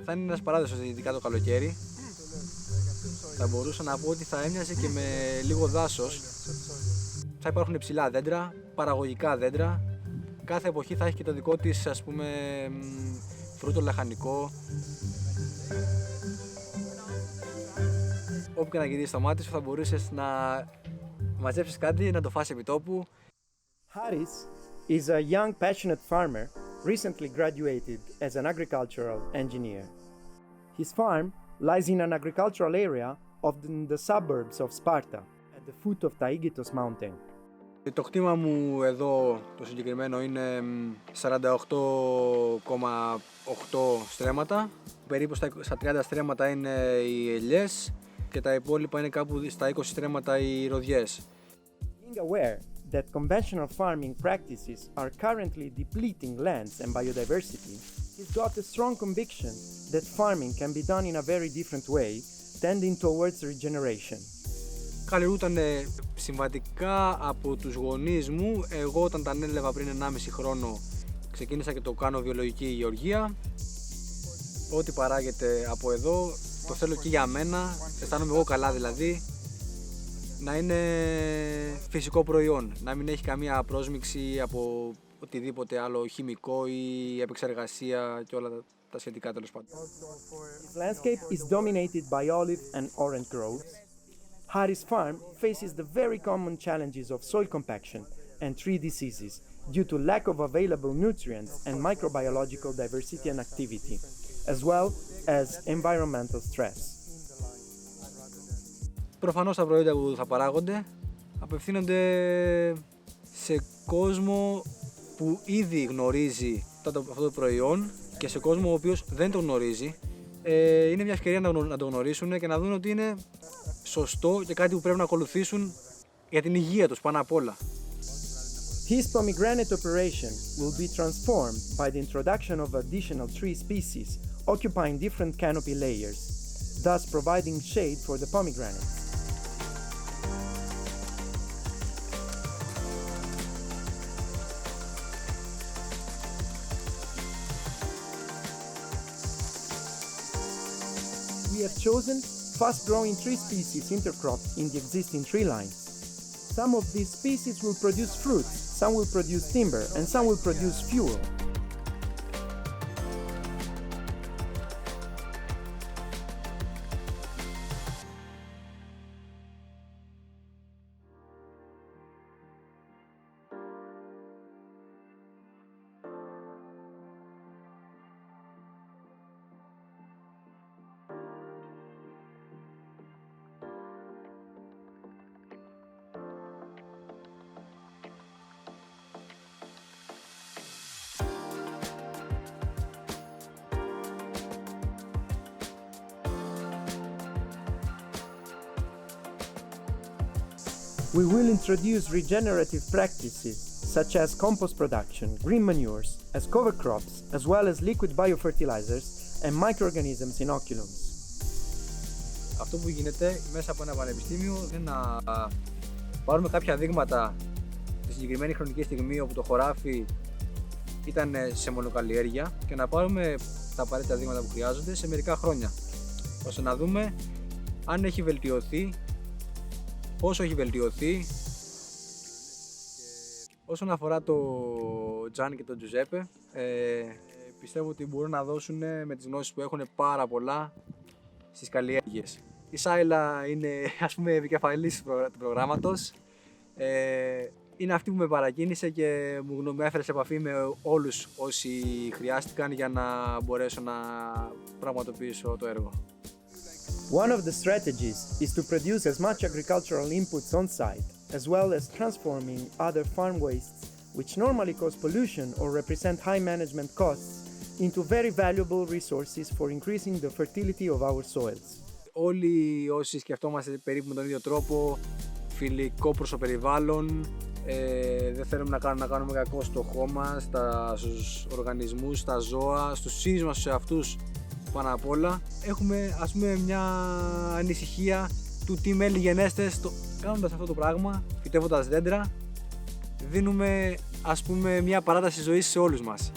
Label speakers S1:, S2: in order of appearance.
S1: Θα είναι ένας παράδεισος, ειδικά το καλοκαίρι. Θα μπορούσα να πω ότι θα έμοιαζε και με λίγο δάσος. Θα υπάρχουν ψηλά δέντρα, παραγωγικά δέντρα. Κάθε εποχή θα έχει και το δικό της, ας πούμε, φρούτο λαχανικό. Όπου και να γυρίσεις το μάτι σου θα μπορούσες να μαζέψεις κάτι, να το φας επί τόπου.
S2: Haris is a young passionate farmer recently graduated as an agricultural engineer. His farm lies in an agricultural area of the suburbs of Sparta at the foot of Taygetos mountain.
S1: Το κτήμα μου εδώ το συγκεκριμένο είναι 48,8 στρέμματα. Περίπου στα 30 στρέμματα είναι οι ελιές και τα υπόλοιπα είναι κάπου στα 20 στρέμματα οι ροδιές.
S2: Being aware that conventional farming practices are currently depleting lands and biodiversity, he's got a strong conviction that farming can be done in a very different way, tending towards regeneration.
S1: Καλλιεργούταν συμβατικά από τους γονείς μου. Εγώ όταν τα ανέλαβα πριν 1,5 χρόνο ξεκίνησα και το κάνω βιολογική γεωργία. Ό,τι παράγεται από εδώ το θέλω και για μένα, αισθάνομαι εγώ καλά δηλαδή. Να είναι φυσικό προϊόν, να μην έχει καμία πρόσμιξη από οτιδήποτε άλλο χημικό ή επεξεργασία και όλα τα σχετικά τέλος πάντων.
S2: His landscape is dominated by olive and orange groves. Haris' farm faces the very common challenges of soil compaction and tree diseases due to lack of available nutrients and microbiological diversity and activity, as well as environmental stress.
S1: Προφανώς τα προϊόντα που θα παράγονται απευθύνονται σε κόσμο που ήδη γνωρίζει αυτό το προϊόν και σε κόσμο ο οποίος δεν το γνωρίζει. Είναι μια ευκαιρία να το γνωρίσουν και να δουν ότι είναι σωστό και κάτι που πρέπει να ακολουθήσουν για την υγεία τους πάνω απ' όλα.
S2: His pomegranate operation will be transformed by the introduction of additional tree species occupying different canopy layers, thus providing shade for the pomegranates. We have chosen fast-growing tree species intercropped in the existing tree lines. Some of these species will produce fruits, some will produce timber, and some will produce fuel. We will introduce regenerative practices such as compost production, green manures, as cover crops, as well as liquid biofertilizers and microorganisms inoculums.
S1: Αυτό που γίνεται μέσα από ένα πανεπιστήμιο είναι να πάρουμε κάποια δείγματα τη συγκεκριμένη χρονική στιγμή όπου το χωράφι ήταν σε μονοκαλλιέργεια και να πάρουμε τα απαραίτητα δείγματα που χρειάζονται σε μερικά χρόνια, ώστε να δούμε αν έχει βελτιωθεί, πόσο έχει βελτιωθεί. Όσον αφορά το Τζάνι και τον Τζουζέπε, πιστεύω ότι μπορούν να δώσουν με τις γνώσεις που έχουν πάρα πολλά στις καλλιέργειες. Η Σάιλα είναι, ας πούμε, επικεφαλής του προγράμματος. Είναι αυτή που με παρακίνησε και με έφερε σε επαφή με όλους όσοι χρειάστηκαν για να μπορέσω να πραγματοποιήσω το έργο.
S2: One of the strategies is to produce as much agricultural inputs on site, as well as transforming other farm wastes, which normally cause pollution or represent high management costs, into very valuable resources for increasing the fertility of our soils.
S1: Όλοι όσοι σκεφτόμαστε περίπου με τον ίδιο τρόπο, φιλικό προς το περιβάλλον, δεν θέλουμε να κάνουμε κακό στο χώμα, στους οργανισμούς, στα ζώα, στους ίδιους μας, στους εαυτούς πάνω απ' όλα. Έχουμε, ας πούμε, μια ανησυχία του τι μέλη γενέστε κάνοντας αυτό το πράγμα, φυτεύοντας δέντρα, δίνουμε, ας πούμε, μια παράταση ζωής σε όλους μας.